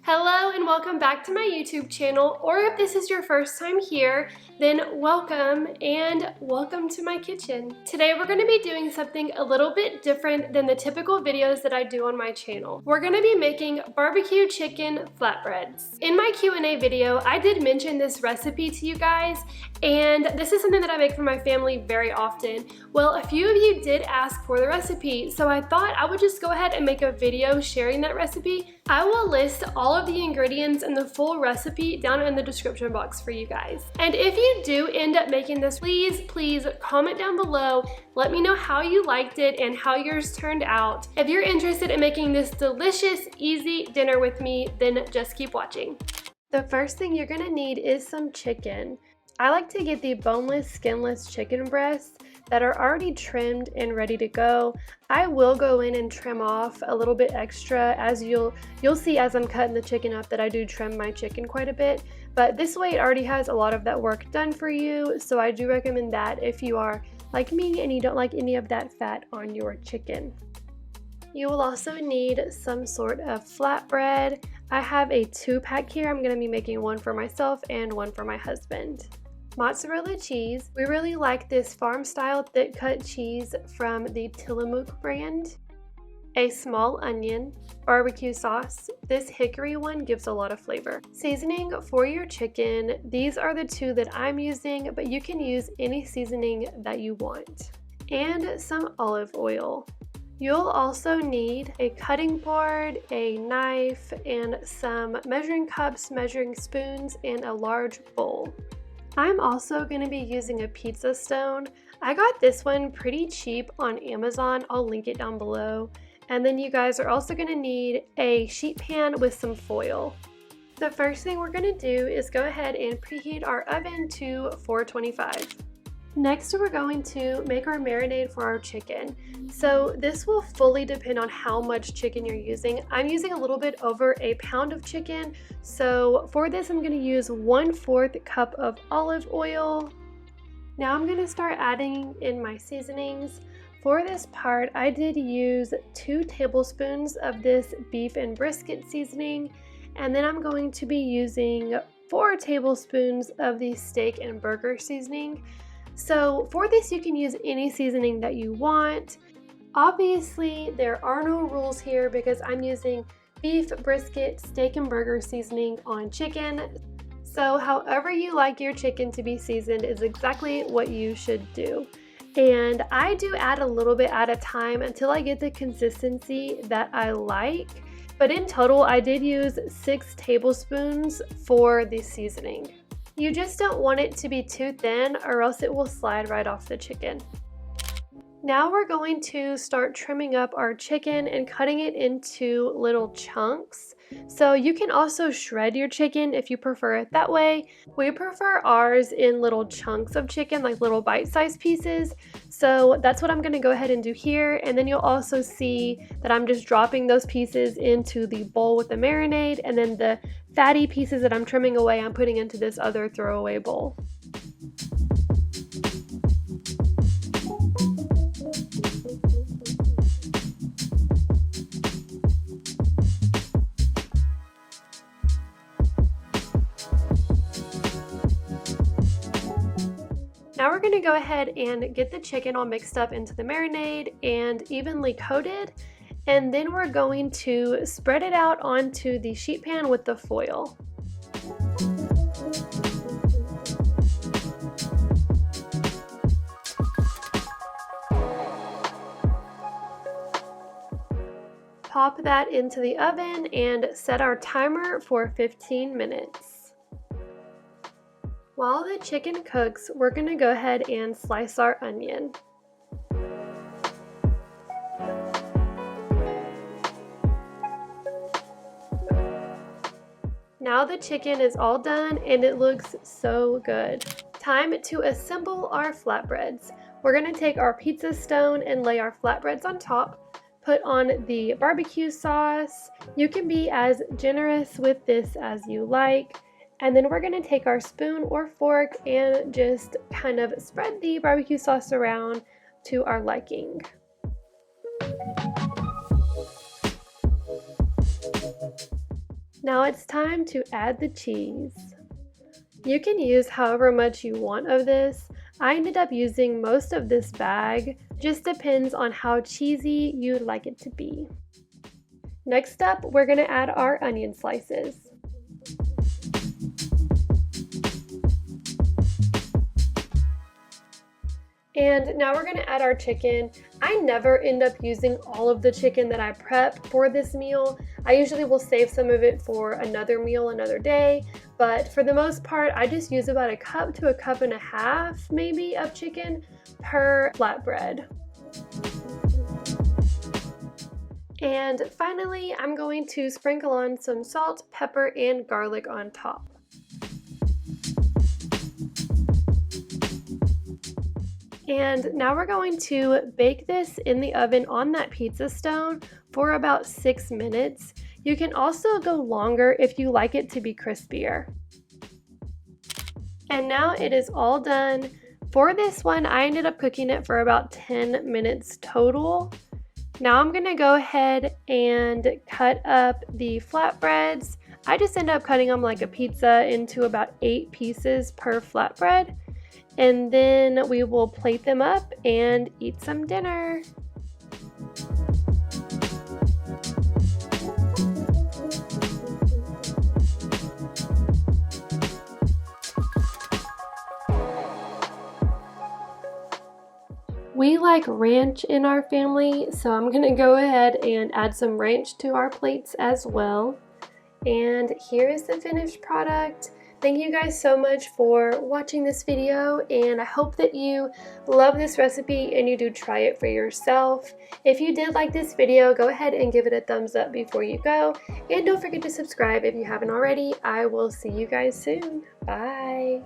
Hello and welcome back to my YouTube channel, or if this is your first time here, then welcome and welcome to my kitchen. Today we're going to be doing something a little bit different than the typical videos that I do on my channel. We're going to be making barbecue chicken flatbreads. In my Q&A video, I did mention this recipe to you guys, and this is something that I make for my family very often. Well, a few of you did ask for the recipe, so I thought I would just go ahead and make a video sharing that recipe. I will list all of the ingredients and the full recipe down in the description box for you guys. And if you do end up making this, please comment down below. Let me know how you liked it and how yours turned out. If you're interested in making this delicious, easy dinner with me, then just keep watching. The first thing you're gonna need is some chicken. I like to get the boneless, skinless chicken breasts that are already trimmed and ready to go. I will go in and trim off a little bit extra, as you'll see as I'm cutting the chicken up that I do trim my chicken quite a bit, but this way it already has a lot of that work done for you, so I do recommend that if you are like me and you don't like any of that fat on your chicken. You will also need some sort of flatbread. I have a 2-pack here. I'm going to be making one for myself and one for my husband. Mozzarella cheese. We really like this farm style thick cut cheese from the Tillamook brand. A small onion. Barbecue sauce. This hickory one gives a lot of flavor. Seasoning for your chicken. These are the two that I'm using, but you can use any seasoning that you want. And some olive oil. You'll also need a cutting board, a knife, and some measuring cups, measuring spoons, and a large bowl. I'm also going to be using a pizza stone. I got this one pretty cheap on Amazon. I'll link it down below. And then you guys are also going to need a sheet pan with some foil. The first thing we're going to do is go ahead and preheat our oven to 425. Next, we're going to make our marinade for our chicken. So this will fully depend on how much chicken you're using. I'm using a little bit over a pound of chicken. So for this, I'm going to use 1/4 cup of olive oil. Now I'm going to start adding in my seasonings. For this part, I did use 2 tablespoons of this beef and brisket seasoning. And then I'm going to be using 4 tablespoons of the steak and burger seasoning. So for this, you can use any seasoning that you want. Obviously, there are no rules here because I'm using beef, brisket, steak, and burger seasoning on chicken. So however you like your chicken to be seasoned is exactly what you should do. And I do add a little bit at a time until I get the consistency that I like. But in total, I did use 6 tablespoons for the seasoning. You just don't want it to be too thin or else it will slide right off the chicken. Now we're going to start trimming up our chicken and cutting it into little chunks. So you can also shred your chicken if you prefer it that way. We prefer ours in little chunks of chicken, like little bite-sized pieces. So that's what I'm going to go ahead and do here. And then you'll also see that I'm just dropping those pieces into the bowl with the marinade, and then the fatty pieces that I'm trimming away, I'm putting into this other throwaway bowl. Now we're going to go ahead and get the chicken all mixed up into the marinade and evenly coated, and then we're going to spread it out onto the sheet pan with the foil. Pop that into the oven and set our timer for 15 minutes. While the chicken cooks, we're going to go ahead and slice our onion. Now the chicken is all done and it looks so good. Time to assemble our flatbreads. We're going to take our pizza stone and lay our flatbreads on top. Put on the barbecue sauce. You can be as generous with this as you like. And then we're going to take our spoon or fork and just kind of spread the barbecue sauce around to our liking. Now it's time to add the cheese. You can use however much you want of this. I ended up using most of this bag, just depends on how cheesy you'd like it to be. Next up, we're going to add our onion slices. And now we're going to add our chicken. I never end up using all of the chicken that I prep for this meal. I usually will save some of it for another meal another day, but for the most part, I just use about a cup to a cup and a half maybe of chicken per flatbread. And finally, I'm going to sprinkle on some salt, pepper, and garlic on top. And now we're going to bake this in the oven on that pizza stone for about 6 minutes. You can also go longer if you like it to be crispier. And now it is all done. For this one, I ended up cooking it for about 10 minutes total. Now I'm going to go ahead and cut up the flatbreads. I just end up cutting them like a pizza into about 8 pieces per flatbread. And then we will plate them up and eat some dinner. We like ranch in our family, so I'm gonna go ahead and add some ranch to our plates as well. And here is the finished product. Thank you guys so much for watching this video, and I hope that you love this recipe and you do try it for yourself. If you did like this video, go ahead and give it a thumbs up before you go, and don't forget to subscribe if you haven't already. I will see you guys soon. Bye!